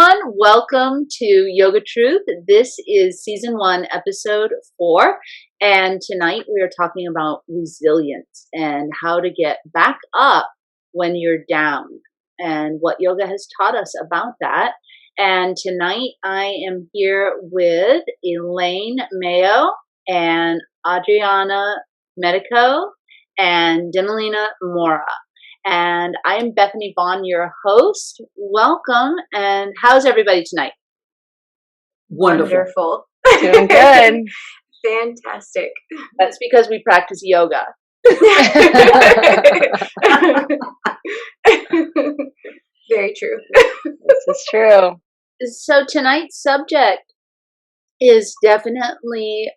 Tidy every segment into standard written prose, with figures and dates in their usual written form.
everyone. Welcome to Yoga Truth. This is season 1, episode 4. And tonight we are talking about resilience and how to get back up when you're down and what yoga has taught us about that. And tonight I am here with Elaine Mayo and Adriana Medico and Dinalina Mora. And I am Bethany Vaughn, your host. Welcome. And how's everybody tonight? Wonderful. Doing good. Fantastic. That's because we practice yoga. Very true. This is true. So tonight's subject is definitely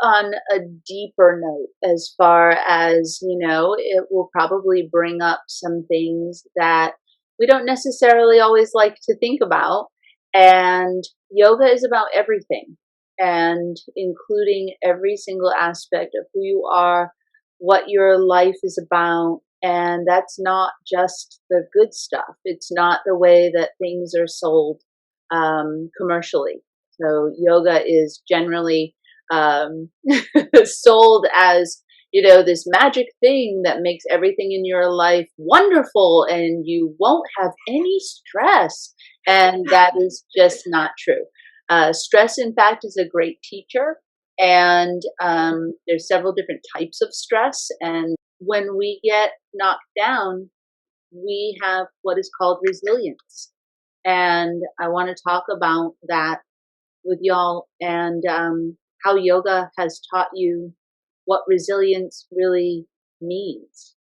on a deeper note, as far as, it will probably bring up some things that we don't necessarily always like to think about. And yoga is about everything, and including every single aspect of who you are, what your life is about. And that's not just the good stuff. It's not the way that things are sold commercially. So yoga is generally sold as, this magic thing that makes everything in your life wonderful and you won't have any stress. And that is just not true. Stress, in fact, is a great teacher. And there's several different types of stress. And when we get knocked down, we have what is called resilience. And I want to talk about that with y'all, and how yoga has taught you what resilience really means.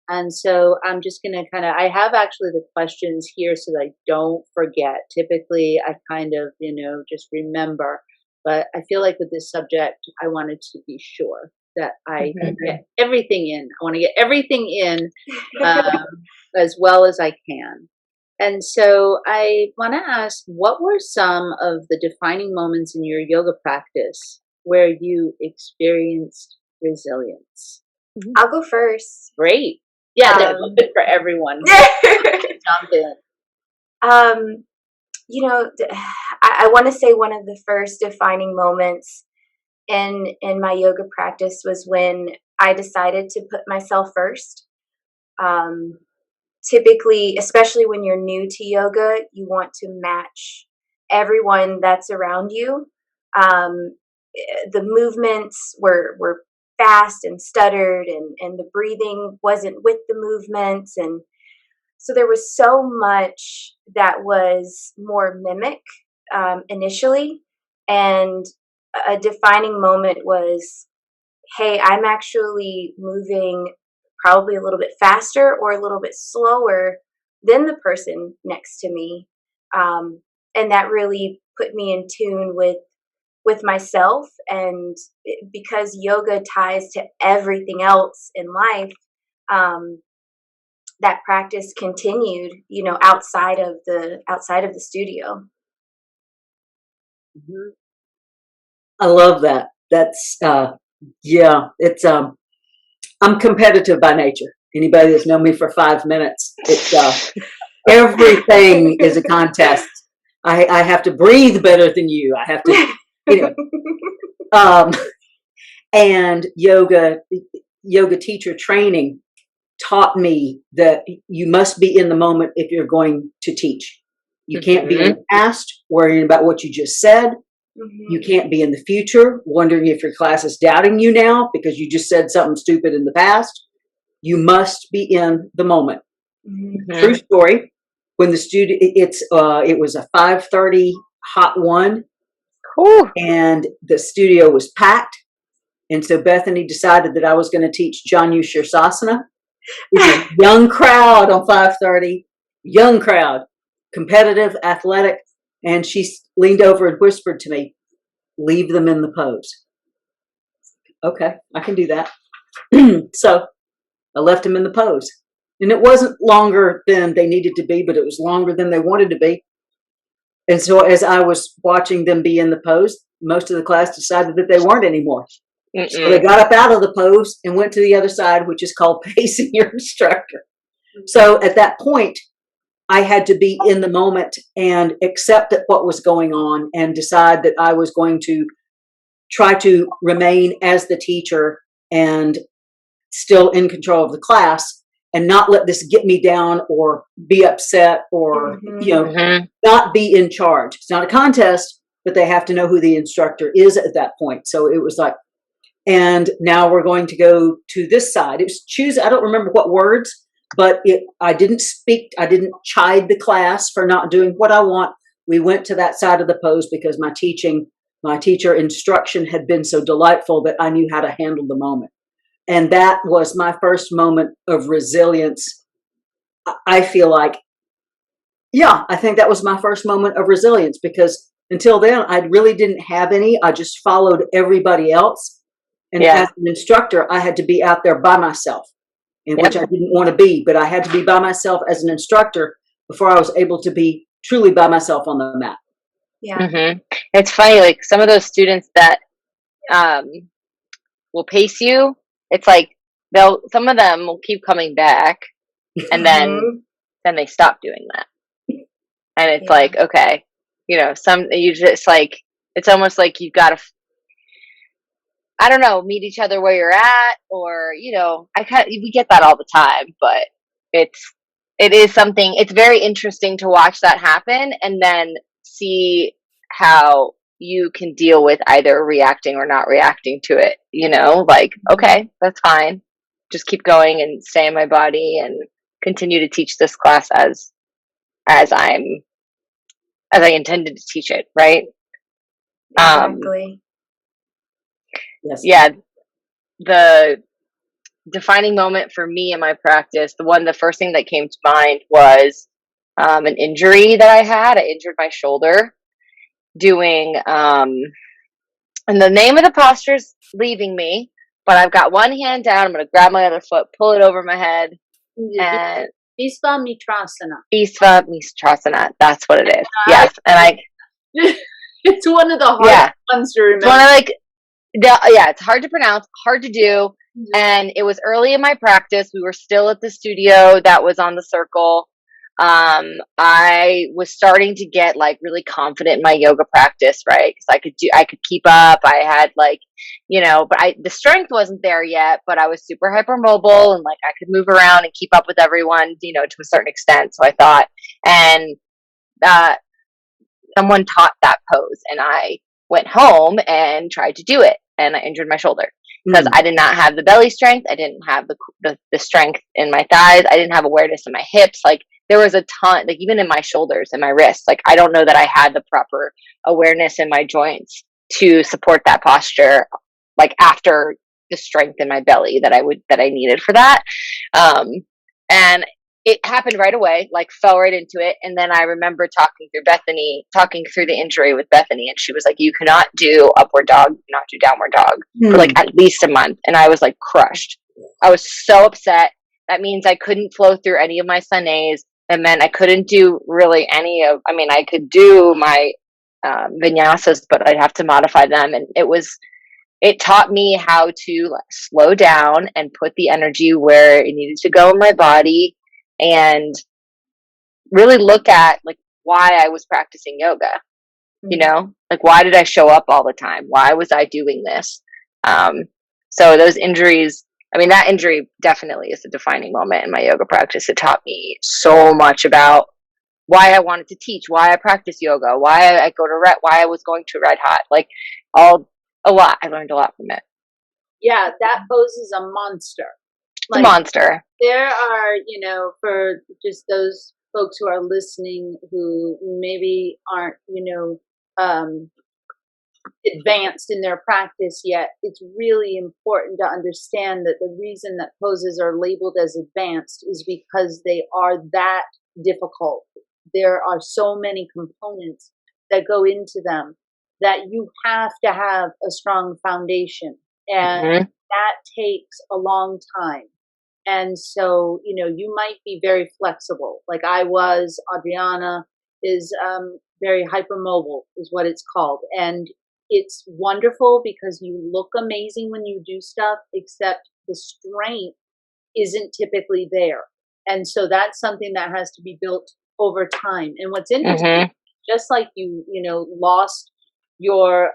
And so I'm just going to I have actually the questions here so that I don't forget. Typically I kind of, just remember, but I feel like with this subject, I wanted to be sure that I can get everything in. I want to get everything in as well as I can. And so I want to ask, what were some of the defining moments in your yoga practice where you experienced resilience? I'll go first. Great. Yeah, that's good for everyone. Jump in. I want to say one of the first defining moments in my yoga practice was when I decided to put myself first. Typically, especially when you're new to yoga, you want to match everyone that's around you. The movements were fast and stuttered, and the breathing wasn't with the movements. And so there was so much that was more mimic initially. And a defining moment was, hey, I'm actually moving probably a little bit faster or a little bit slower than the person next to me. And that really put me in tune with myself. And because yoga ties to everything else in life, that practice continued, outside of the studio. Mm-hmm. I love that. That's, it's, I'm competitive by nature. Anybody that's known me for 5 minutes, it's, everything is a contest. I have to breathe better than you. I have to, and yoga teacher training taught me that you must be in the moment if you're going to teach. You can't be in the past worrying about what you just said. You can't be in the future wondering if your class is doubting you now because you just said something stupid in the past. You must be in the moment. True story. When the student, it was a 5:30 hot one. Cool. And the studio was packed. And so Bethany decided that I was going to teach Janu Shirsasana. It's a young crowd on 5:30, young crowd, competitive, athletic. And she leaned over and whispered to me, leave them in the pose. Okay, I can do that. So I left them in the pose. And it wasn't longer than they needed to be, but it was longer than they wanted to be. And so as I was watching them be in the pose, most of the class decided that they weren't anymore. So they got up out of the pose and went to the other side, which is called pacing your instructor. So at that point, I had to be in the moment and accept that what was going on and decide that I was going to try to remain as the teacher and still in control of the class and not let this get me down or be upset or, Mhm. not be in charge. It's not a contest, but they have to know who the instructor is at that point. So it was like, and now we're going to go to this side. It was choose, I don't remember what words, but I didn't chide the class for not doing what I want. We went to that side of the pose because my teacher instruction had been so delightful that I knew how to handle the moment. And that was my first moment of resilience. I feel like, yeah, I think that was my first moment of resilience because until then, I really didn't have any. I just followed everybody else. And Yeah. as an instructor, I had to be out there by myself, in Yep. which I didn't want to be, but I had to be by myself as an instructor before I was able to be truly by myself on the mat. Yeah. Mhm. It's funny, like some of those students that um, will pace you. It's like some of them will keep coming back, and Mhm. then they stop doing that, and it's Yeah. like, okay, you just like, it's almost like you've got to, I don't know, meet each other where you're at, or we get that all the time, but it is something. It's very interesting to watch that happen, and then see how you can deal with either reacting or not reacting to it. Like, okay, that's fine. Just keep going and stay in my body and continue to teach this class as I'm as I intended to teach it, right? Exactly. Yes. Yeah, the defining moment for me in my practice, the first thing that came to mind was an injury that I had. I injured my shoulder doing, and the name of the posture's leaving me, but I've got one hand down. I'm going to grab my other foot, pull it over my head, and Visva Mitrasana. Isva Mistrasana. That's what it is. Yes, and It's one of the hardest yeah, ones to it's one remember. of yeah, it's hard to pronounce, hard to do. And it was early in my practice. We were still at the studio that was on the circle. I was starting to get like really confident in my yoga practice, right? Because I could keep up. I had like, but the strength wasn't there yet, but I was super hypermobile and like I could move around and keep up with everyone, to a certain extent. So I thought, and, someone taught that pose and I went home and tried to do it and I injured my shoulder because I did not have the belly strength. I didn't have the strength in my thighs. I didn't have awareness in my hips. Like there was a ton, like even in my shoulders and my wrists, like I don't know that I had the proper awareness in my joints to support that posture, like after the strength in my belly that I needed for that. And it happened right away, like fell right into it. And then I remember talking through the injury with Bethany, and she was like, you cannot do upward dog, not do downward dog for like at least a month. And I was like crushed. I was so upset. That means I couldn't flow through any of my sanés. That meant I couldn't do really I could do my vinyasas, but I'd have to modify them. And it taught me how to like, slow down and put the energy where it needed to go in my body and really look at like why I was practicing yoga, like why did I show up all the time? Why was I doing this? So those injuries, that injury definitely is a defining moment in my yoga practice. It taught me so much about why I wanted to teach, why I practice yoga, why I go to why I was going to Red Hot, like a lot. I learned a lot from it. Yeah, that pose is a monster. It's a monster. There are, for just those folks who are listening who maybe aren't, advanced in their practice yet, it's really important to understand that the reason that poses are labeled as advanced is because they are that difficult. There are so many components that go into them that you have to have a strong foundation, and that takes a long time. And so, you might be very flexible, like I was. Adriana is very hypermobile, is what it's called. And it's wonderful because you look amazing when you do stuff, except the strength isn't typically there. And so that's something that has to be built over time. And what's interesting, Mhm. just like you lost your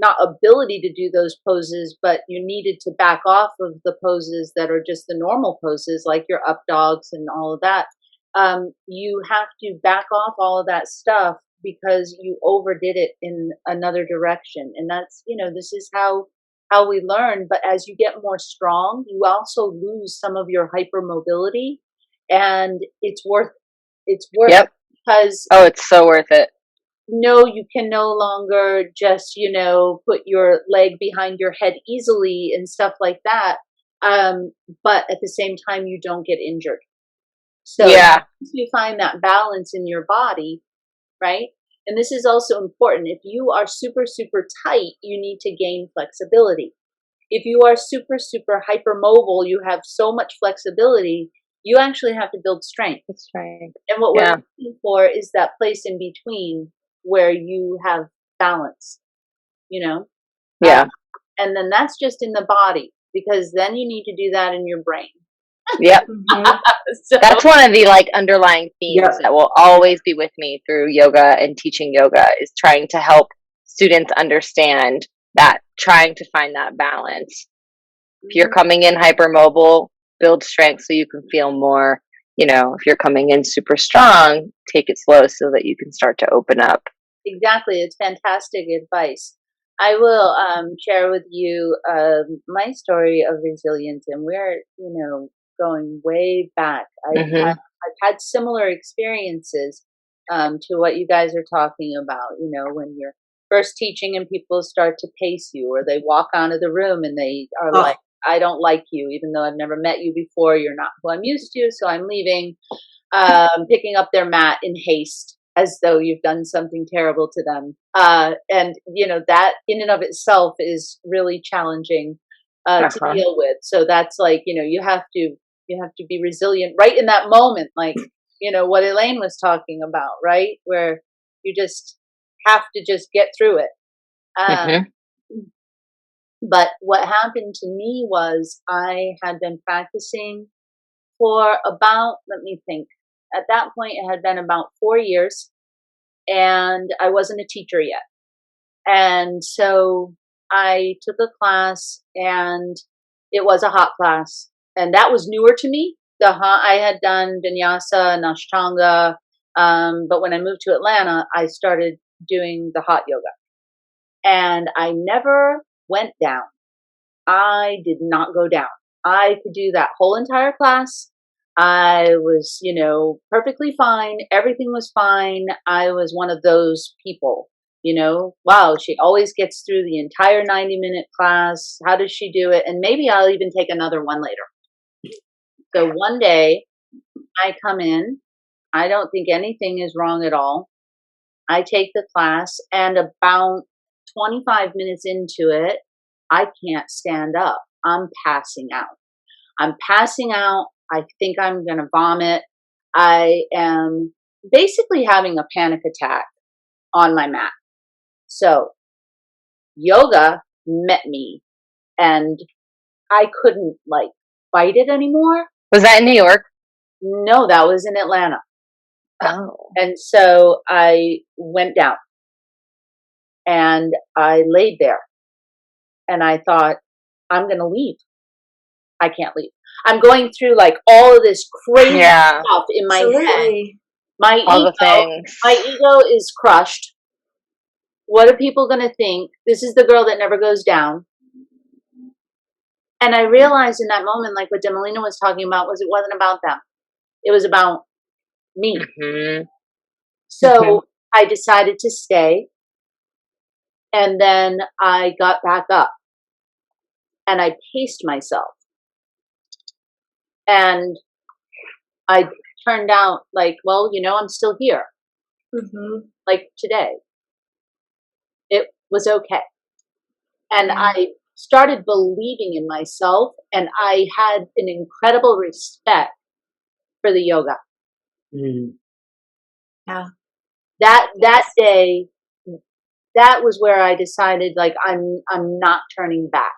not ability to do those poses, but you needed to back off of the poses that are just the normal poses, like your up dogs and all of that. You have to back off all of that stuff because you overdid it in another direction. And that's, this is how we learn. But as you get more strong, you also lose some of your hypermobility, and it's worth Yep. because Oh, it's so worth it. no, you can no longer just, put your leg behind your head easily and stuff like that. But at the same time, you don't get injured. So Yeah. once you find that balance in your body, right? And this is also important. If you are super, super tight, you need to gain flexibility. If you are super, super hypermobile, you have so much flexibility, you actually have to build strength. That's right. And what we're Yeah. looking for is that place in between where you have balance, you know? Yeah. And then that's just in the body, because then you need to do that in your brain. Yep. Mhm. So, That's one of the underlying themes Yep. that will always be with me through yoga and teaching yoga, is trying to help students understand that, trying to find that balance. If you're coming in hypermobile, build strength so you can feel more, if you're coming in super strong, take it slow so that you can start to open up. exactly. It's fantastic advice. I will share with you my story of resilience, and we're, going way back. Mhm. I've had similar experiences to what you guys are talking about. When you're first teaching and people start to pace you, or they walk onto the room and they are Oh, like, "I don't like you, even though I've never met you before. You're not who I'm used to, so I'm leaving." Picking up their mat in haste, as though you've done something terrible to them, and that in and of itself is really challenging to Uh-huh. deal with. So that's like, you have to be resilient right in that moment, like what Elaine was talking about, right, where you just have to just get through it. um, Mhm. but what happened to me was I had been practicing for about, let me think, at that point it had been about 4 years, and I wasn't a teacher yet. And so I took a class, and it was a hot class, and that was newer to me. The hot, I had done vinyasa and ashtanga, but when I moved to Atlanta, I started doing the hot yoga, and I never went down. I did not go down. I could do that whole entire class. I was, perfectly fine. Everything was fine. I was one of those people, wow, she always gets through the entire 90-minute class. How does she do it? And maybe I'll even take another one later. So one day I come in. I don't think anything is wrong at all. I take the class, and about 25 minutes into it, I can't stand up. I'm passing out. I'm passing out. I think I'm going to vomit. I am basically having a panic attack on my mat. So yoga met me, and I couldn't fight it anymore. Was that in New York? No, that was in Atlanta. Oh. And so I went down, and I laid there, and I thought, I'm going to leave. I can't leave. I'm going through all of this crazy Yeah. stuff in my head. Absolutely. My All the ego, things. my ego is crushed. What are people going to think? This is the girl that never goes down. And I realized in that moment, like what Demelina was talking about, was it wasn't about them. It was about me. Mhm. So I decided to stay, and then I got back up, and I paced myself, and I turned out well, I'm still here. Mhm. Like today, it was okay. And Yeah. I started believing in myself, and I had an incredible respect for the yoga. mm. Yeah. That day, that was where I decided I'm not turning back.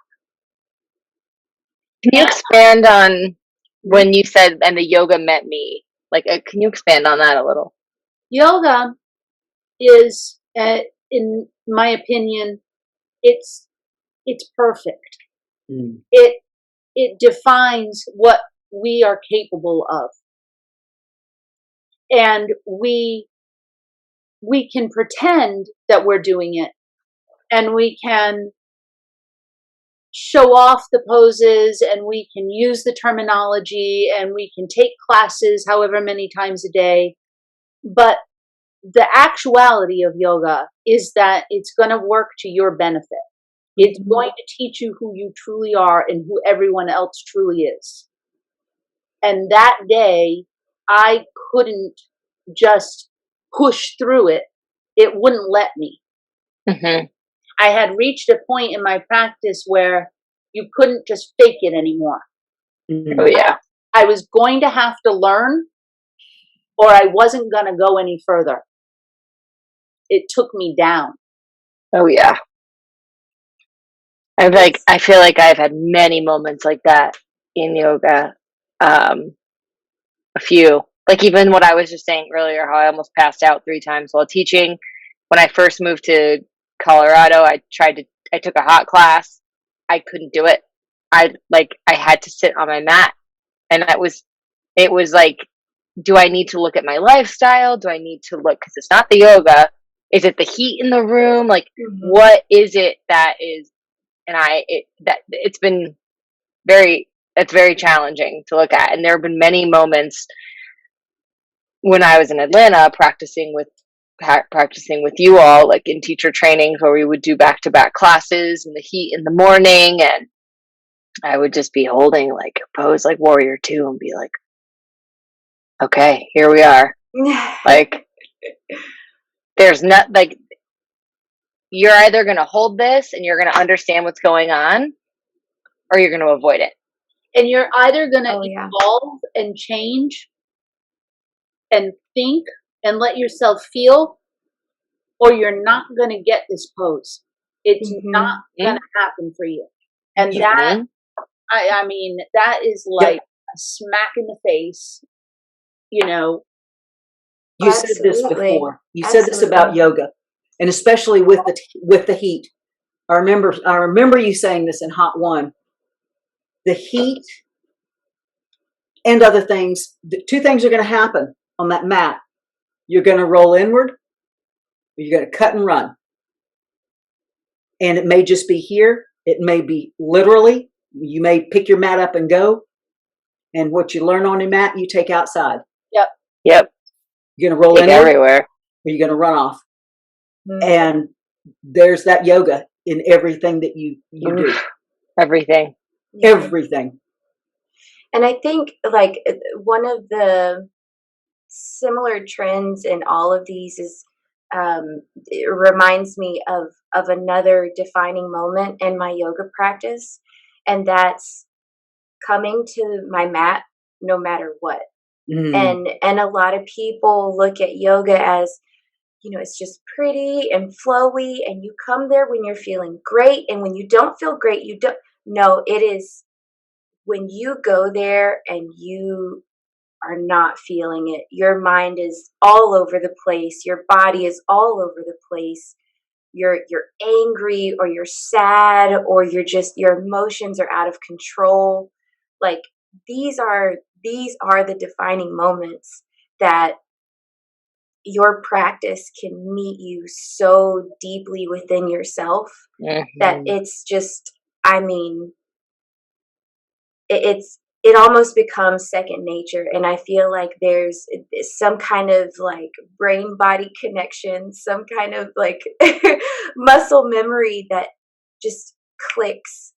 Can you And expand on when you said, and the yoga met me? Like, can you expand on that a little? Yoga is, in my opinion, it's perfect. Mm. It defines what we are capable of, and we can pretend that we're doing it, and we can show off the poses, and we can use the terminology, and we can take classes however many times a day. But the actuality of yoga is that it's going to work to your benefit. It's going to teach you who you truly are and who everyone else truly is. And that day, I couldn't just push through it. It wouldn't let me. Mm-hmm. I had reached a point in my practice where you couldn't just fake it anymore. Oh, yeah. I was going to have to learn, or I wasn't going to go any further. It took me down. Oh, yeah. I feel like I've had many moments like that in yoga. A few. Like, even what I was just saying earlier, how I almost passed out 3 times while teaching. When I first moved to Colorado, I took a hot class. I couldn't do it. I had to sit on my mat, and it was like, do I need to look at my lifestyle? Do I need to look, because it's not the yoga. Is it the heat in the room? Like, what is it that is, and it's been it's very challenging to look at. And there have been many moments when I was in Atlanta practicing with you all, like in teacher trainings, where we would do back-to-back classes in the heat in the morning, and I would just be holding like a pose like Warrior 2 and be like, okay, here we are. Like, there's not, like, you're either going to hold this and you're going to understand what's going on, or you're going to avoid it. And you're either going to evolve and change and think and let yourself feel, or you're not going to get this pose. It's not going to happen for you. And that, I mean, that is like a smack in the face, you know. You said this before. You said this about yoga, and especially with the heat. I remember you saying this in Hot One. The heat and other things. 2 things are going to happen on that mat. You're going to roll inward, or you're going to cut and run. And it may just be here. It may be literally. You may pick your mat up and go. And what you learn on your mat, you take outside. Yep. You're going to roll inward, everywhere, or you're going to run off. And there's that yoga in everything that you do. Everything. Everything. And I think, like, one of the similar trends in all of these is, it reminds me of another defining moment in my yoga practice, and that's coming to my mat no matter what. And a lot of people look at yoga as, you know, it's just pretty and flowy, and you come there when you're feeling great, and when you don't feel great, you don't. No, it is when you go there and you are not feeling it. Your mind is all over the place. Your body is all over the place. You're angry, or you're sad, or your emotions are out of control. Like, these are the defining moments that your practice can meet you so deeply within yourself that it's just, I mean, it almost becomes second nature. And I feel like there's some kind of like brain body connection, some kind of like muscle memory that just clicks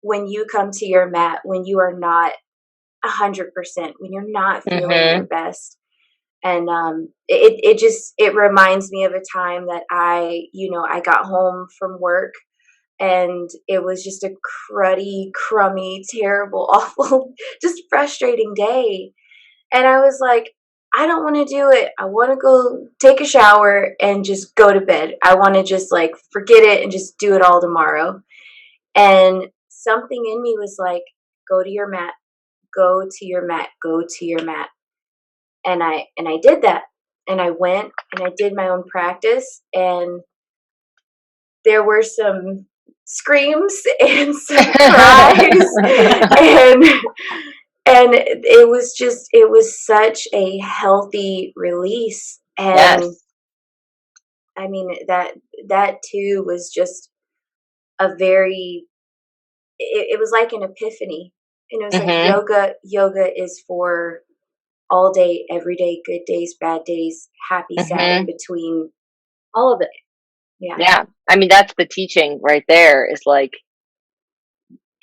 when you come to your mat, when you are not 100%, when you're not feeling your best. And it reminds me of a time that I got home from work, and it was just a cruddy, crummy, terrible, awful, just frustrating day. And I was like, I don't want to do it. I want to go take a shower and just go to bed. I want to just like forget it and just do it all tomorrow. And something in me was like, go to your mat, go to your mat, go to your mat. I did that, and I went and I did my own practice, and there were some screams and some cries, and it was such a healthy release. And Yes. I mean, that too was just a very, it was like an epiphany. And it was like Mhm. yoga is for all day, every day, good days, bad days, happy, sad, in Mhm. between. All of it. Yeah. Yeah. I mean, that's the teaching right there, is like,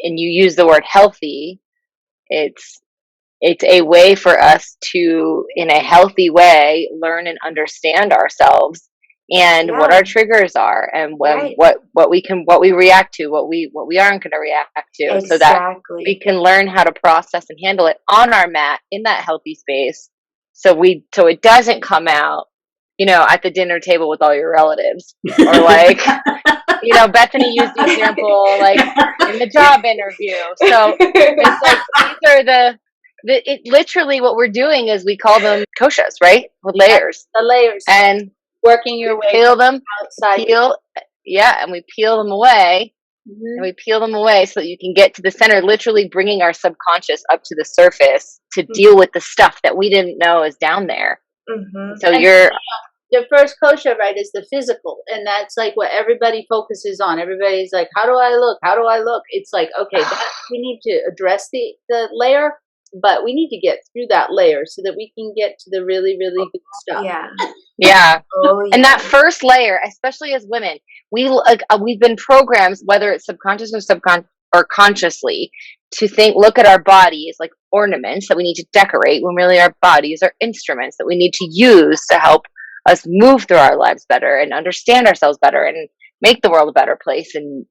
and you use the word healthy. It's it's a way for us to, in a healthy way, learn and understand ourselves and what Yeah. our triggers are, and when Right. what we react to, what we aren't going to react to, so that we Exactly. can learn how to process and handle it on our mat in that healthy space, so it doesn't come out, at the dinner table with all your relatives, or like, Bethany used the example, like, in the job interview. So it's like, these are it literally, what we're doing is, we call them koshas, right? With Yeah, layers. the layers, And working your we way peel them, outside. yeah, and we peel them away, and Mhm. we peel them away so that you can get to the center, literally bringing our subconscious up to the surface to deal with the stuff that we didn't know is down there. Mm-hmm. So And you're, the first kosher, right, is the physical, and that's like what everybody focuses on. Everybody's like, "How do I look? How do I look?" It's like, okay, that we need to address the layer, but we need to get through that layer so that we can get to the really, really good stuff. Yeah. yeah. Oh, And yeah. that first layer, especially as women, we've been programmed, whether it's subconscious or consciously, to look at our bodies like ornaments that we need to decorate, when really our bodies are instruments that we need to use to help us move through our lives better and understand ourselves better and make the world a better place, and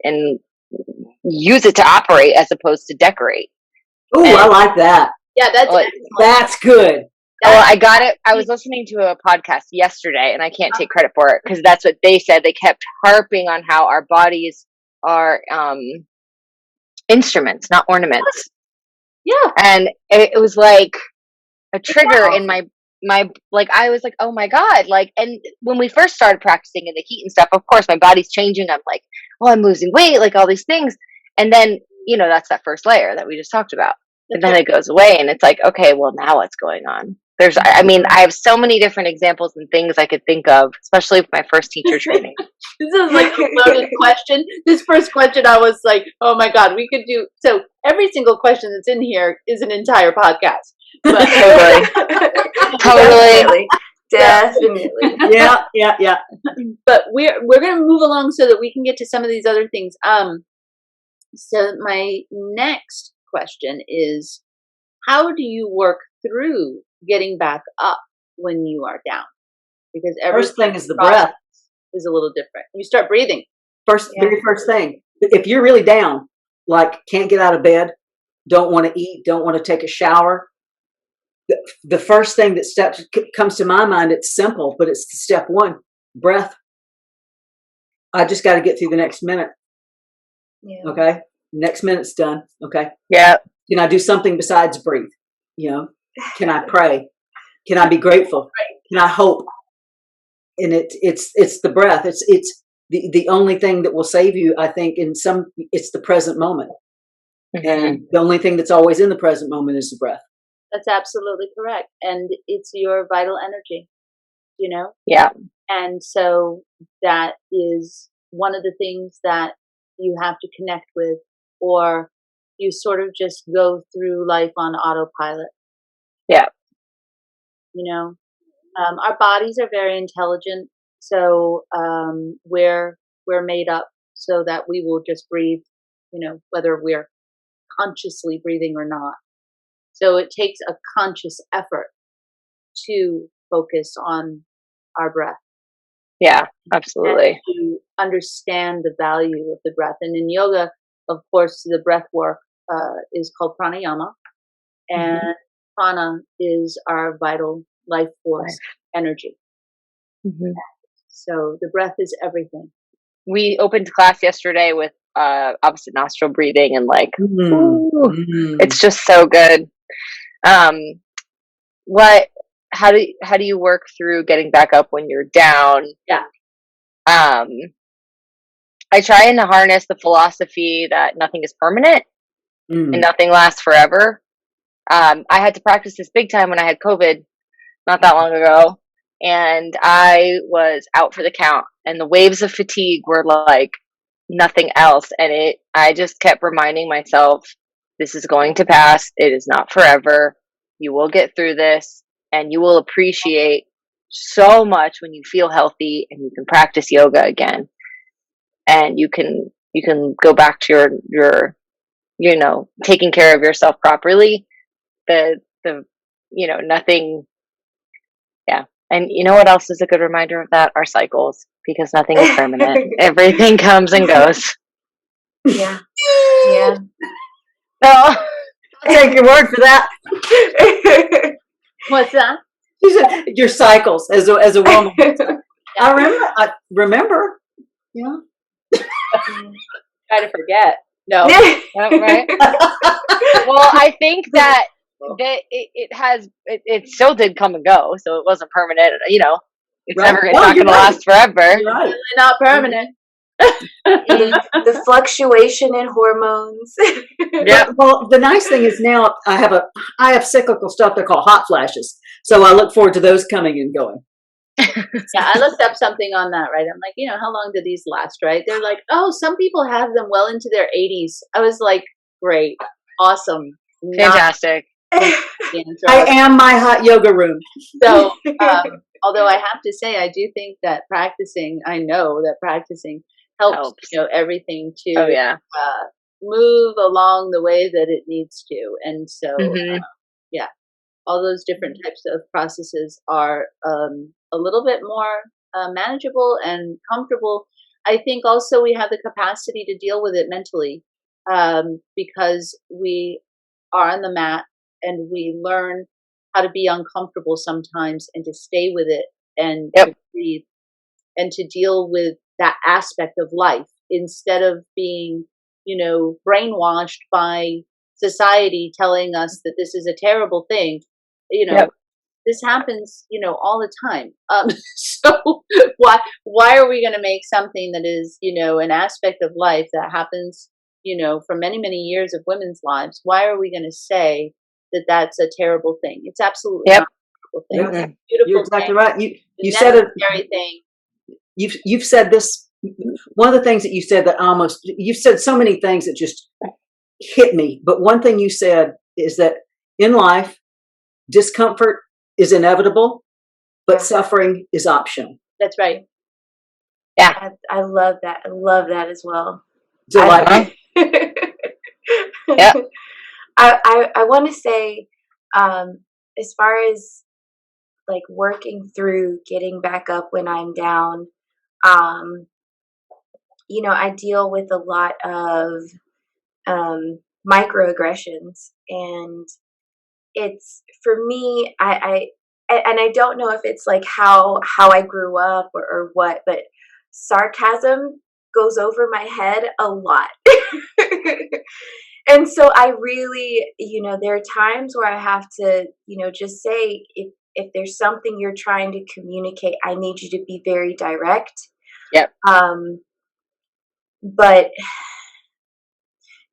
use it to operate as opposed to decorate. Ooh, I And like that. Yeah, that's well, excellent. That's good. That's I got it. I was listening to a podcast yesterday, and I can't take credit for it, because that's what they said. They kept harping on how our bodies are instruments, not ornaments. yeah, And it was like a it's trigger in Awesome. my like, I was like, oh my god, like, and when we first started practicing in the heat and stuff, of course my body's changing. I'm like, oh, I'm losing weight, like all these things. And then, that's that first layer that we just talked about. And that's then right. it goes away, and it's like, okay, well, now what's going on? I mean, I have so many different examples and things I could think of, especially with my first teacher training. This is like a loaded question. This first question, I was like, oh my god, we could do so. Every single question that's in here is an entire podcast. But Totally. Definitely. Yeah. but we're gonna move along so that we can get to some of these other things. So my next question is, how do you work through getting back up when you are down? Because every First thing is the process breath. is a little different. You start breathing. Very first thing. If you're really down, like can't get out of bed, don't want to eat, don't want to take a shower, the first thing that comes to my mind, it's simple, but it's step one: breath. I just got to get through the next minute. Yeah. Okay, next minute's done. Okay, Yeah. can I do something besides breathe? Can I pray? Can I be grateful? Can I hope? And it's the breath. It's the only thing that will save you. I think it's the present moment, Mm-hmm. and the only thing that's always in the present moment is the breath. That's absolutely correct. And it's your vital energy, Yeah. And so that is one of the things that you have to connect with, or you sort of just go through life on autopilot. Yeah. Our bodies are very intelligent, so we're made up so that we will just breathe, whether we're consciously breathing or not. So it takes a conscious effort to focus on our breath Yeah. and Absolutely. to understand the value of the breath. And in yoga, of course, the breath work is called pranayama, and prana is our vital life force energy. Mm-hmm. So the breath is everything. We opened class yesterday with opposite nostril breathing, and like, Mm. ooh, Mm. it's just so good. What how do you work through getting back up when you're down? Yeah. I try and harness the philosophy that nothing is permanent and Mm. nothing lasts forever. I had to practice this big time when I had COVID not that long ago, and I was out for the count, and the waves of fatigue were like nothing else. And I just kept reminding myself, this is going to pass. It is not forever. You will get through this, and you will appreciate so much when you feel healthy and you can practice yoga again, and you can go back to your taking care of yourself properly. The nothing. Yeah. And you know what else is a good reminder of that? Our cycles, because nothing is permanent. Everything comes and goes. Yeah. Yeah. So, I'll take your word for that. What's that? She said your cycles as a woman. I remember. Yeah. Try to forget. No. right. Well, I think that it still did come and go, so it wasn't permanent. It's Right. it's not going to last forever. You're right. Really not permanent. The fluctuation in hormones. Yeah. Well, the nice thing is now I have cyclical stuff they call hot flashes, so I look forward to those coming and going. Yeah, I looked up something on that, right? I'm like, how long do these last, right? They're like, oh, some people have them well into their 80s. I was like, great, awesome, Fantastic. I am my hot yoga room. So, although I have to say, I do think that I know that practicing helps. Everything to Oh yeah. Move along the way that it needs to, and so yeah, all those different types of processes are a little bit more manageable and comfortable. I think also we have the capacity to deal with it mentally because we are on the mat and we learn how to be uncomfortable sometimes and to stay with it and to breathe and to deal with that aspect of life instead of being, brainwashed by society telling us that this is a terrible thing. This happens, all the time. So why are we going to make something that is, an aspect of life that happens, for many, many years of women's lives? Why are we going to say that that's a terrible thing? It's absolutely not a terrible thing. Yeah. It's a beautiful You're exactly thing. right. You It's a said it. necessary thing. You've said this. One of the things that you said that you've said so many things that just hit me. But one thing you said is that in life, discomfort is inevitable, but suffering is optional. That's right. Yeah. I love that. I love that as well. So Yeah. I want to say, as far as like working through getting back up when I'm down, I deal with a lot of microaggressions, and it's for me, and I don't know if it's like how I grew up or what, but sarcasm goes over my head a lot. And so I really, there are times where I have to, just say, if there's something you're trying to communicate, I need you to be very direct. Yep. But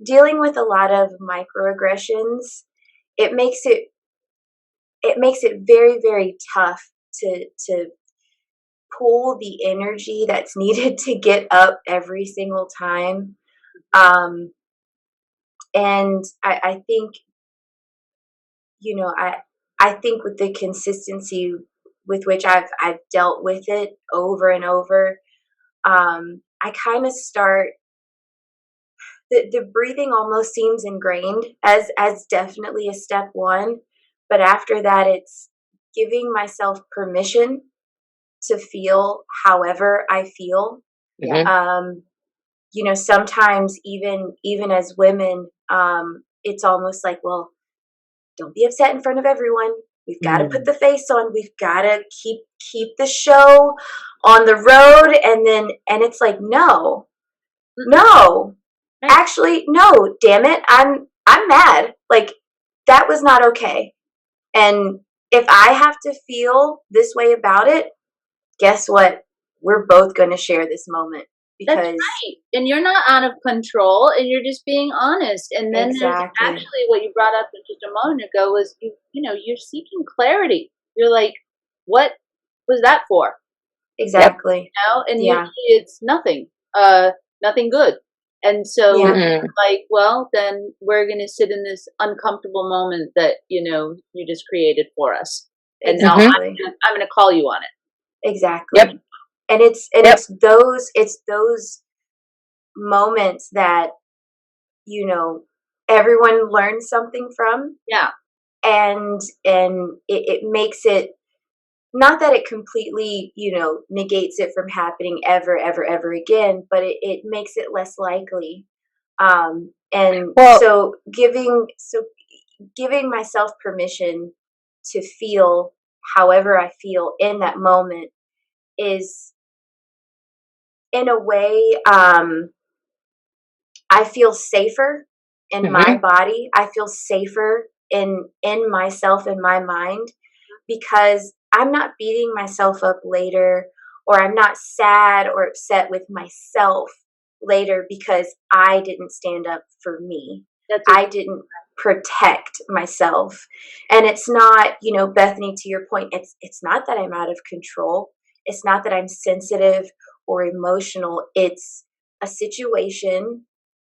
dealing with a lot of microaggressions, it makes it very, very tough to pull the energy that's needed to get up every single time. And I think, I think with the consistency with which I've dealt with it over and over, I kind of start, the breathing almost seems ingrained as definitely a step one, but after that, it's giving myself permission to feel however I feel. Sometimes even as women, it's almost like, well, don't be upset in front of everyone. We've got to put the face on. We've got to keep the show on the road. And it's like, no, actually, no, damn it. I'm mad. Like, that was not okay. And if I have to feel this way about it, guess what? We're both going to share this moment That's because right. And you're not out of control, and you're just being honest. And then there's exactly, actually what you brought up just a moment ago was you're seeking clarity. You're like, what was that for? exactly. And Yeah. usually it's nothing, nothing good. And so, Yeah. Mm-mm. like, well, then we're going to sit in this uncomfortable moment that, you just created for us. And now Exactly. I'm going to call you on it. Exactly. Yep. And it's Yep. it's those moments that everyone learns something from, Yeah. and it makes it, not that it completely negates it from happening ever again, but it makes it less likely. And Well, so giving myself permission to feel however I feel in that moment is, in a way, I feel safer in my mhm. body. I feel safer in myself, in my mind, because I'm not beating myself up later, or I'm not sad or upset with myself later because I didn't stand up for me. That's I didn't protect myself. And it's not, Bethany, to your point, it's not that I'm out of control. It's not that I'm sensitive or emotional. It's a situation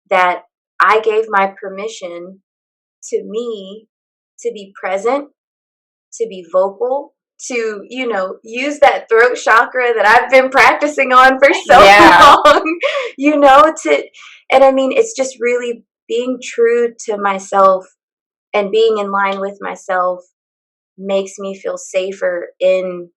that I gave my permission to me to be present, to be vocal, to, use that throat chakra that I've been practicing on for so Yeah. long, and I mean, it's just really being true to myself and being in line with myself makes me feel safer in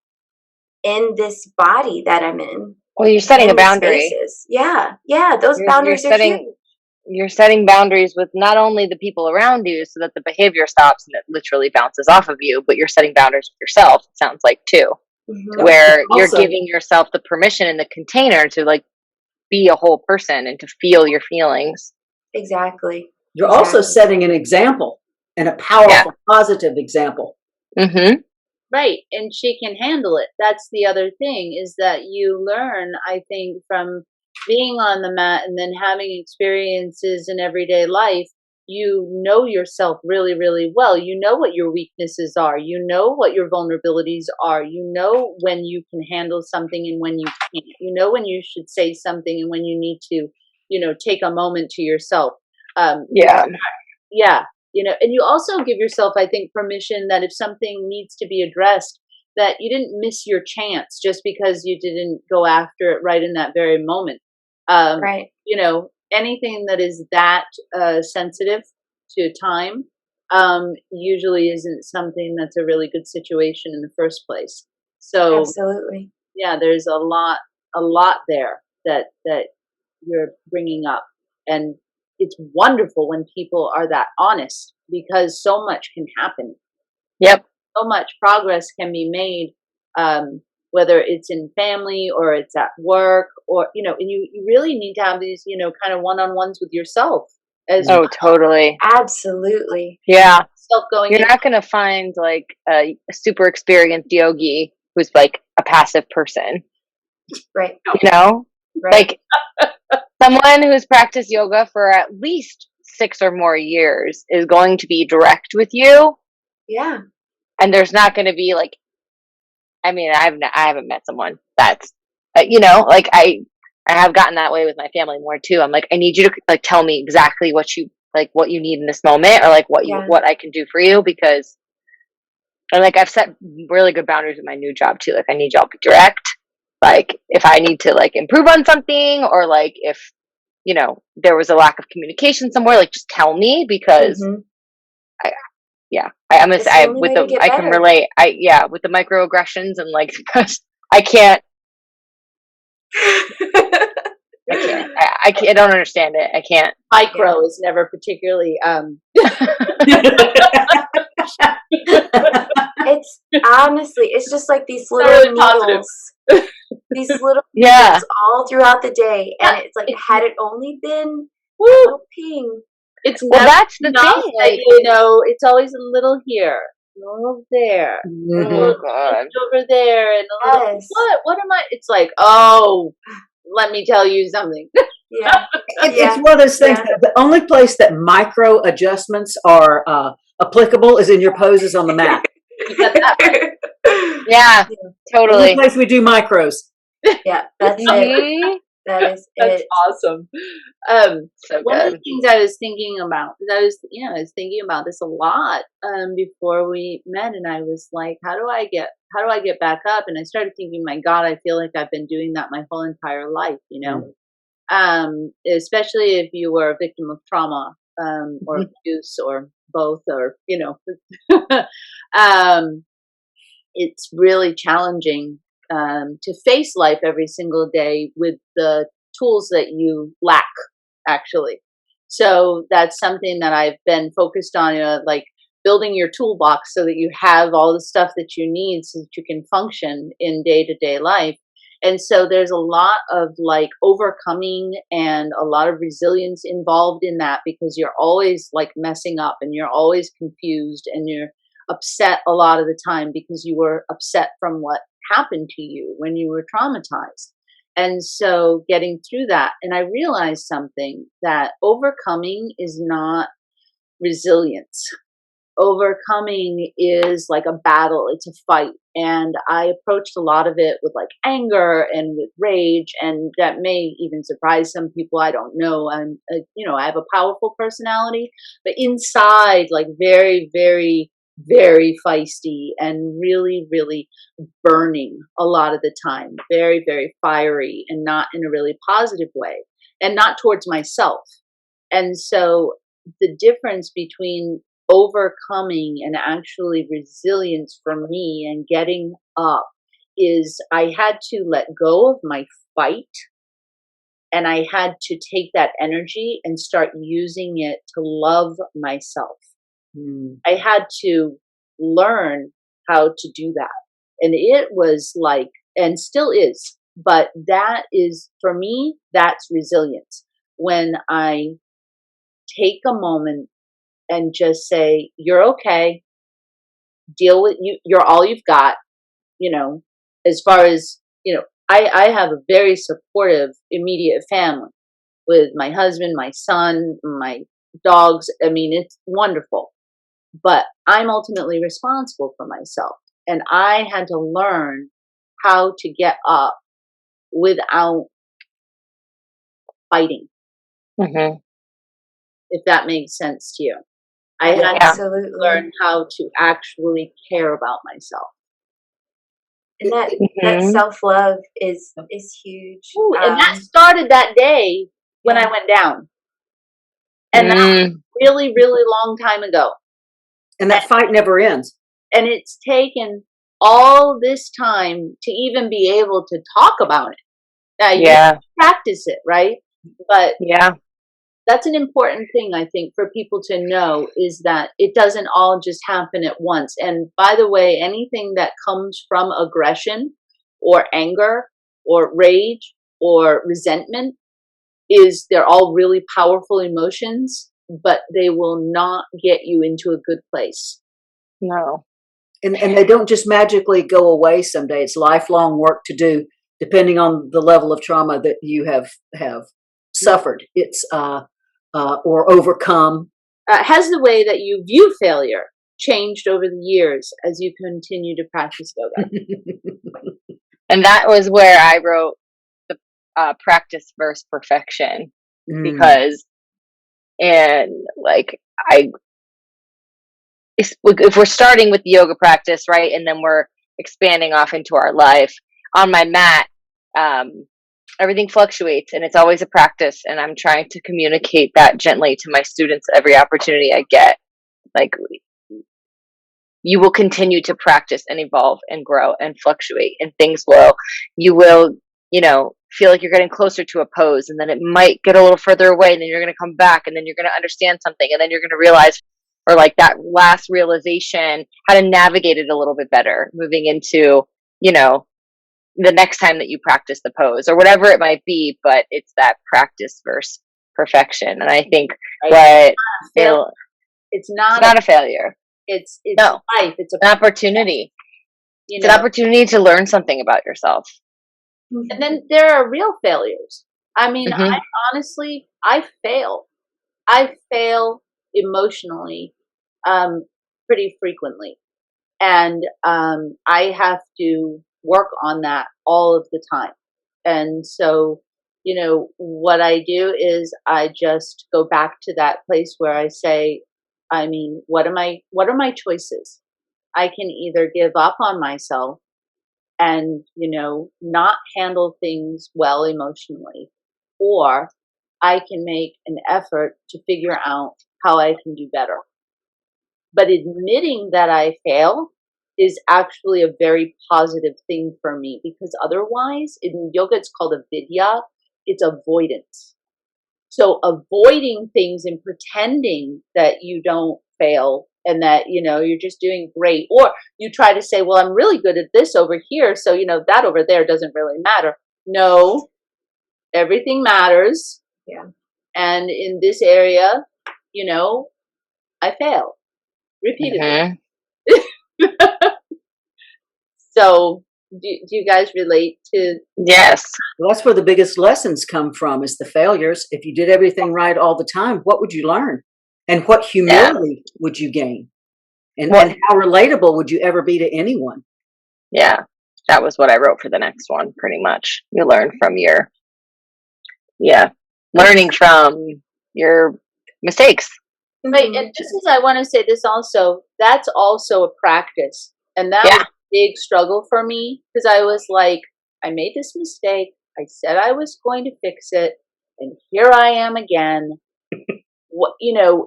this body that I'm in, Well, you're setting a in the boundary. spaces. Yeah, those You're boundaries are huge. setting boundaries with not only the people around you so that the behavior stops and it literally bounces off of you, but you're setting boundaries with yourself, it sounds like, too, Mhm. where you're Also, giving yourself the permission and the container to like be a whole person and to feel your feelings. Exactly. you're also Exactly. setting an example, and a Yeah. powerful, positive example. Mm-hmm. right. And she can handle it. That's the other thing, is that you learn, I think, from being on the mat and then having experiences in everyday life. You know yourself really, really well. You know what your weaknesses are. You know what your vulnerabilities are. You know when you can handle something and when you can't. You know when you should say something and when you need to, take a moment to yourself. Yeah. Yeah, and you also give yourself, I think, permission that if something needs to be addressed, that you didn't miss your chance just because you didn't go after it right in that very moment. Right. Anything that is that sensitive to time usually isn't something that's a really good situation in the first place. So Absolutely. yeah, there's a lot there that you're bringing up, and it's wonderful when people are that honest, because so much can happen, Yep. so much progress can be made, whether it's in family or it's at work, or and you really need to have these kind of one-on-ones with yourself as Oh, totally. Absolutely. Yeah. self going You're in. not going to find like a super experienced yogi who's like a passive person, Right. Right. Right. Like someone who's practiced yoga for at least 6 or more years is going to be direct with you, Yeah. and there's not going to be like, I mean, I haven't met someone that's, like I have gotten that way with my family more too. I'm like, I need you to like tell me exactly what you need in this moment, or like Yeah. what I can do for you, because, and like I've set really good boundaries with my new job too. Like I need y'all to be direct. Like if I need to like improve on something, or like if there was a lack of communication somewhere, like just tell me, because Mhm. I, yeah, I'm It's the only way to get I can better. relate. With the microaggressions and like I can't. I don't understand it. I can't. Micro is never particularly It's honestly, it's just like these little really positive. needles. These little Yeah. needles all throughout the day, and Yeah, it's like, it's had it only been a woo, little ping. it's Well, never that's the enough thing. that Like, it's always a little here, a little there, a Mhm. little God. over there, and a little, Yes. what am I? It's like, oh, let me tell you something. Yeah. It's one of those things. Yeah. That the only place that micro adjustments are applicable is in your poses on the mat. You got that right. Yeah, The only totally. place we do micros. Yeah, that's it. Mhm. That is That's it. awesome. So One of the good. things I was thinking about, because I was thinking about this a lot before we met, and I was like, how do I get back up? And I started thinking, my God, I feel like I've been doing that my whole entire life, especially if you were a victim of trauma or abuse or both, or um, it's really challenging to face life every single day with the tools that you lack, actually. So that's something that I've been focused on, like building your toolbox so that you have all the stuff that you need so that you can function in day to day life. And so there's a lot of like overcoming and a lot of resilience involved in that, because you're always like messing up and you're always confused and you're upset a lot of the time because you were upset from what happened to you when you were traumatized. And so getting through that, and I realized something, that overcoming is not resilience. Overcoming is like a battle, it's a fight. And I approached a lot of it with like anger and with rage, and that may even surprise some people. I don't know. I have a powerful personality, but inside, like very, very, very feisty and really, really burning a lot of the time. Very, very fiery, and not in a really positive way, and not towards myself. And so the difference between overcoming and actually resilience for me and getting up is I had to let go of my fight, and I had to take that energy and start using it to love myself. Mm. I had to learn how to do that. And it was like, and still is, but that is, for me, that's resilience. When I take a moment and just say, you're okay, deal with you, you're all you've got, you know, as far as, I have a very supportive immediate family with my husband, my son, my dogs. I mean, it's wonderful, but I'm ultimately responsible for myself. And I had to learn how to get up without fighting, Hmm. if that makes sense to you. I had to Yeah. Absolutely. learn how to actually care about myself. And that Hmm. self-love is huge. Ooh, and that started that day when I Yeah. went down. And that was Mm. a really, really long time ago. And that fight never ends. And it's taken all this time to even be able to talk about it. You Yeah. practice it, right? But Yeah. that's an important thing, I think, for people to know, is that it doesn't all just happen at once. And by the way, anything that comes from aggression or anger or rage or resentment, they're all really powerful emotions, but they will not get you into a good place. No. And they don't just magically go away someday. It's lifelong work to do, depending on the level of trauma that you have suffered. It's or overcome. Has the way that you view failure changed over the years as you continue to practice yoga? And that was where I wrote the practice versus perfection, Mm. because, and like, if we're starting with the yoga practice, right, and then we're expanding off into our life on my mat, everything fluctuates, and it's always a practice, and I'm trying to communicate that gently to my students every opportunity I get. Like, you will continue to practice and evolve and grow and fluctuate, and you will, feel like you're getting closer to a pose, and then it might get a little further away, and then you're going to come back, and then you're going to understand something, and then you're going to realize, or like that last realization, how to navigate it a little bit better moving into, the next time that you practice the pose or whatever it might be. But it's that practice versus perfection. And I think Right. what It's it's not not a failure. It's No, life. It's an opportunity. you It's know. an opportunity to learn something about yourself. And then there are real failures. I mean, Hmm. I fail. I fail emotionally pretty frequently. And I have to work on that all of the time. And so, what I do is I just go back to that place where I say, I mean, what are my choices? I can either give up on myself and, not handle things well emotionally, or I can make an effort to figure out how I can do better. But admitting that I fail is actually a very positive thing for me, because otherwise, in yoga, it's called avidya, it's avoidance. So avoiding things and pretending that you don't fail and that, you're just doing great. Or you try to say, well, I'm really good at this over here. So, that over there doesn't really matter. No, everything matters. Yeah. And in this area, I fail repeatedly. Hmm. So do you guys relate to? Yes. Well, that's where the biggest lessons come from, is the failures. If you did everything right all the time, what would you learn? And what Yeah. humility would you gain? And, Well, and how relatable would you ever be to anyone? yeah. That was what I wrote for the next one, pretty much. You learn from learning from your mistakes. Right, and I want to say this also, that's also a practice. And that was Yeah. a big struggle for me, because I was like, I made this mistake. I said I was going to fix it. And here I am again.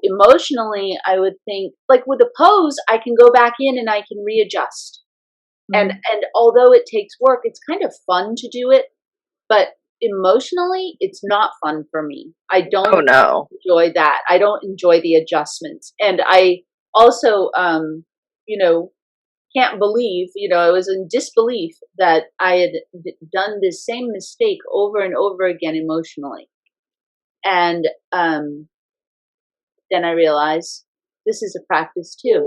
Emotionally, I would think, like with a pose, I can go back in and I can readjust. And although it takes work, it's kind of fun to do it. But emotionally, it's not fun for me. I Oh don't no. enjoy that. I don't enjoy the adjustments. And I also, can't believe, I was in disbelief that I had done this same mistake over and over again emotionally. And then I realized this is a practice too.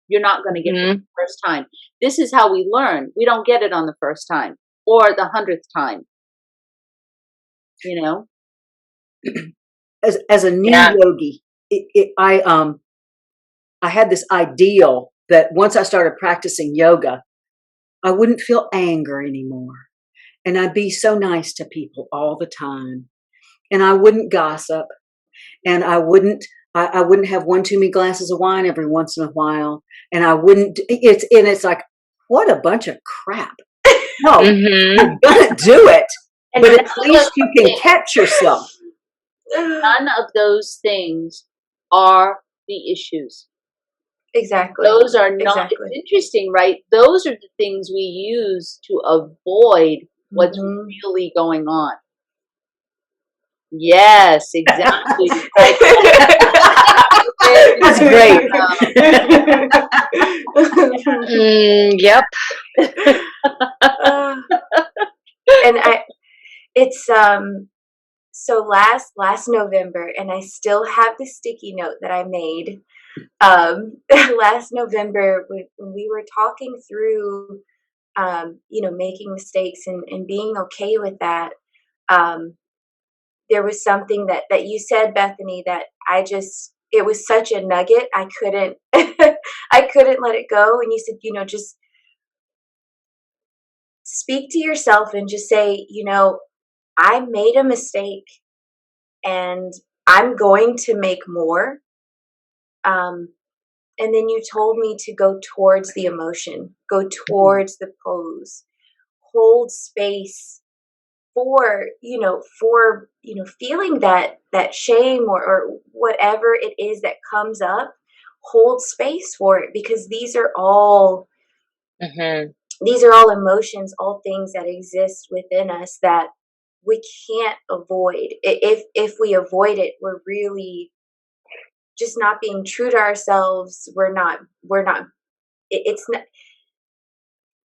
You're not going to get it Hmm. the first time. This is how we learn. We don't get it on the first time or the 100th time, you know? As a new Yeah. yogi, I had this ideal that once I started practicing yoga, I wouldn't feel anger anymore. And I'd be so nice to people all the time. And I wouldn't gossip. And I wouldn't have one too many glasses of wine every once in a while. And I wouldn't, it's like, what a bunch of crap. No, Hmm. you're gonna do it, And but none at of least those you can things- catch yourself. none of those things are the issues. Exactly. Those are not, Exactly. it's interesting, right? Those are the things we use to avoid what's really going on. Yes, exactly. That's great. Yep. And it's so last November, and I still have the sticky note that I made last November when we were talking through making mistakes and being okay with that. There was something that you said, Bethany, that it was such a nugget. I couldn't I couldn't let it go. And you said, just speak to yourself and just say, I made a mistake and I'm going to make more. And then you told me to go towards the emotion, go towards the pose, hold space for feeling that shame or whatever it is that comes up. Hold space for it, because these are all emotions, all things that exist within us that we can't avoid. If we avoid it, we're really just not being true to ourselves. It's not,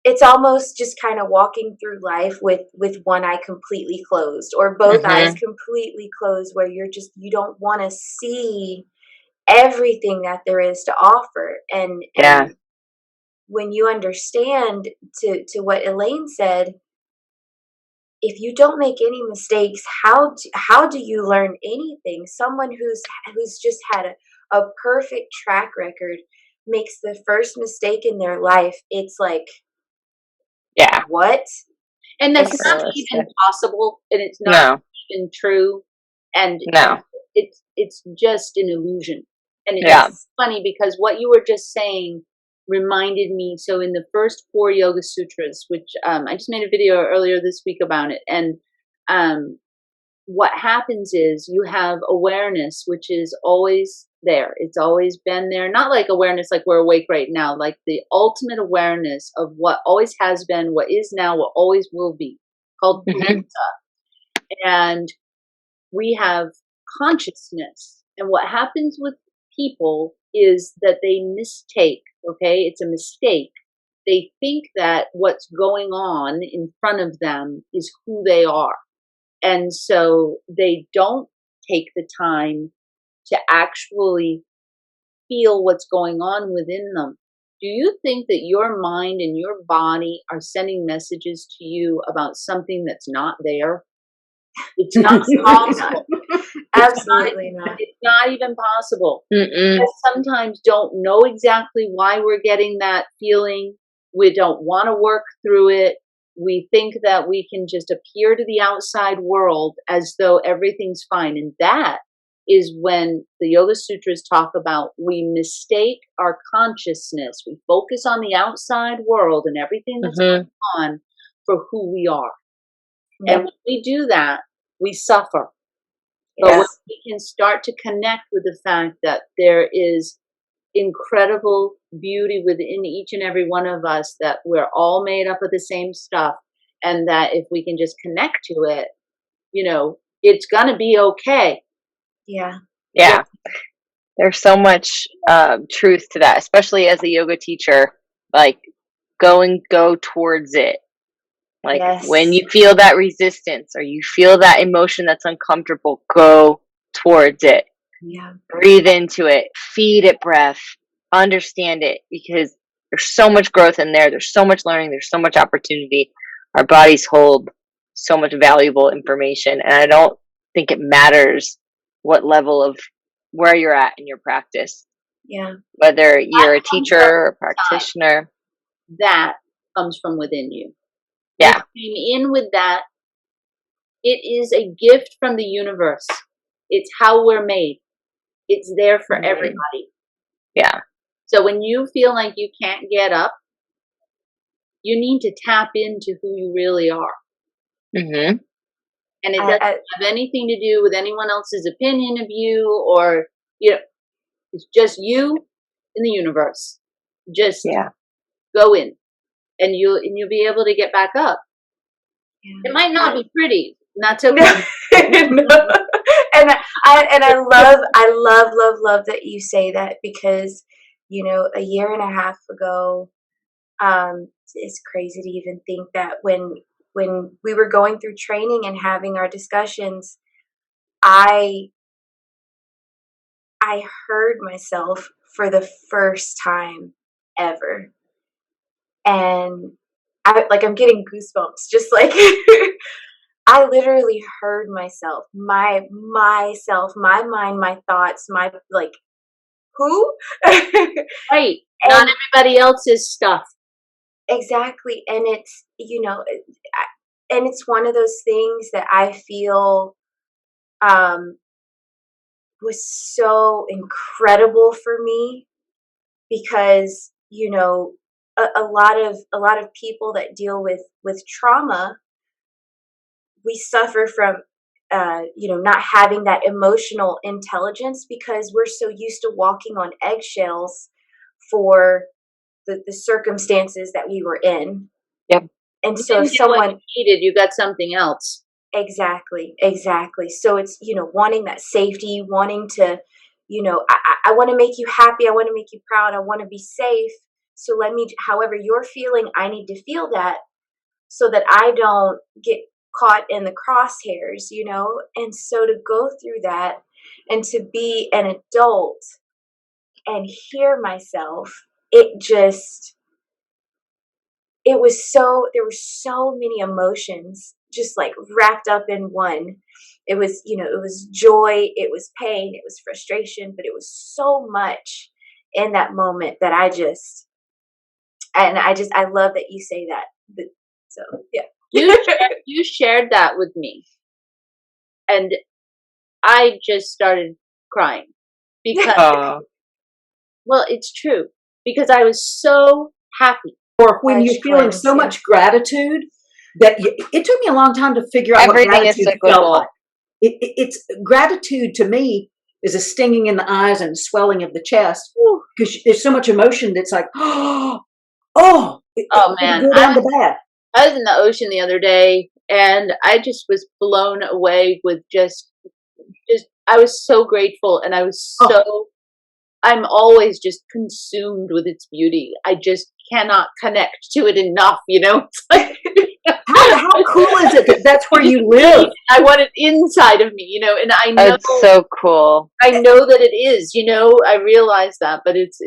it's almost just kind of walking through life with one eye completely closed, or both eyes completely closed, where you don't want to see everything that there is to offer. And Yeah. when you understand, to what Elaine said, if you don't make any mistakes, how do you learn anything? Someone who's just had a perfect track record makes the first mistake in their life. It's like, Yeah. what? And that's It's not realistic. even possible, and it's not No. even true, and No. it's just an illusion. And Yeah. it's funny because what you were just saying reminded me. So in the first 4 Yoga Sutras, which I just made a video earlier this week about it, and um, what happens is you have awareness, which is always there. It's always been there. Not like awareness like we're awake right now, like the ultimate awareness of what always has been, what is now, what always will be, called Hmm. and we have consciousness. And what happens with people is that they mistake, okay? It's a mistake. They think that what's going on in front of them is who they are. And so they don't take the time to actually feel what's going on within them. Do you think that your mind and your body are sending messages to you about something that's not there? It's not possible. Absolutely not. It's not even possible. Mm-mm. We sometimes don't know exactly why we're getting that feeling. We don't want to work through it. We think that we can just appear to the outside world as though everything's fine. And that is when the Yoga Sutras talk about we mistake our consciousness. We focus on the outside world and everything that's Hmm. going on for who we are. Yep. And when we do that, we suffer. But when Yes. we can start to connect with the fact that there is incredible beauty within each and every one of us, that we're all made up of the same stuff, and that if we can just connect to it, it's going to be okay. Yeah. Yeah. There's so much truth to that, especially as a yoga teacher. Like, go towards it. Like, when Yes. you feel that resistance or you feel that emotion that's uncomfortable, go towards it. Yeah. Breathe into it. Feed it breath. Understand it, because there's so much growth in there. There's so much learning. There's so much opportunity. Our bodies hold so much valuable information, and I don't think it matters what level of where you're at in your practice, Yeah. whether you're a That comes teacher from or a inside. practitioner. That comes from within you. Yeah. You came in with that. It is a gift from the universe. It's how we're made. It's there for Mhm. everybody. Yeah. So when you feel like you can't get up, you need to tap into who you really are. Hmm. And it doesn't I, have anything to do with anyone else's opinion of you, or, it's just you in the universe. Just Yeah. go in, and you'll be able to get back up. It might not I, be pretty. And that's no. okay. No. And I love that you say that, because a year and a half ago, it's crazy to even think that when we were going through training and having our discussions, I I heard myself for the first time ever. And I'm getting goosebumps, just like I literally heard myself, myself, my mind, my thoughts, my, like, who? Right. Not And everybody else's stuff. exactly, and it's, and it's one of those things that I feel um was so incredible for me, because a lot of people that deal with trauma, we suffer from not having that emotional intelligence, because we're so used to walking on eggshells for the circumstances that we were in. Yep. And You so if didn't get what someone, you needed, you got something else. exactly, so it's wanting that safety, wanting to, I want to make you happy, I want to make you proud, I want to be safe, so let me, however you're feeling, I need to feel that, so that I don't get caught in the crosshairs. And so to go through that, and to be an adult and hear myself, it was so, there were so many emotions just like wrapped up in one. It was, it was joy, it was pain, it was frustration, but it was so much in that moment that I love that you say that. So yeah. You shared that with me, and I just started crying because, well, it's true, because I was so happy. Or when you're feeling so much gratitude that it took me a long time to figure out Everything what gratitude felt like. It's gratitude to me is a stinging in the eyes and swelling of the chest because there's so much emotion that's like, oh Man, go down to bad. I was in the ocean the other day, and I just was blown away with just I was so grateful, and I was I'm always just consumed with its beauty. I just cannot connect to it enough, It's like, how cool is it that that's where you live? I want it inside of me, and I know it's so cool. I know that it is, I realize that, but it's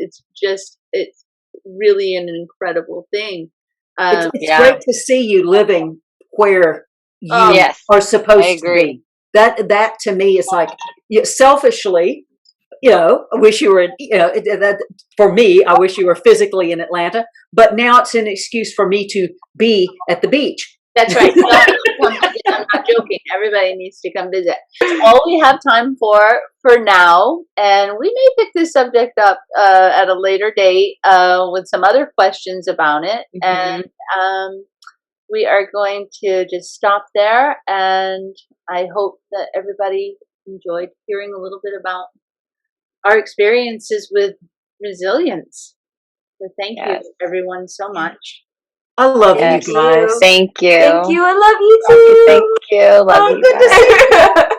really an incredible thing. It's great to see you living where you are supposed to be. That to me is like, selfishly, I wish you were, for me, I wish you were physically in Atlanta, but now it's an excuse for me to be at the beach. That's right. I'm not joking. Everybody needs to come visit. It's all we have time for now, and we may pick this subject up at a later date with some other questions about it. And we are going to just stop there, and I hope that everybody enjoyed hearing a little bit about our experiences with resilience. So thank you, everyone, so much. I love you guys. Thank you. Thank you. I love you too. Thank you. Love you good guys. to see you.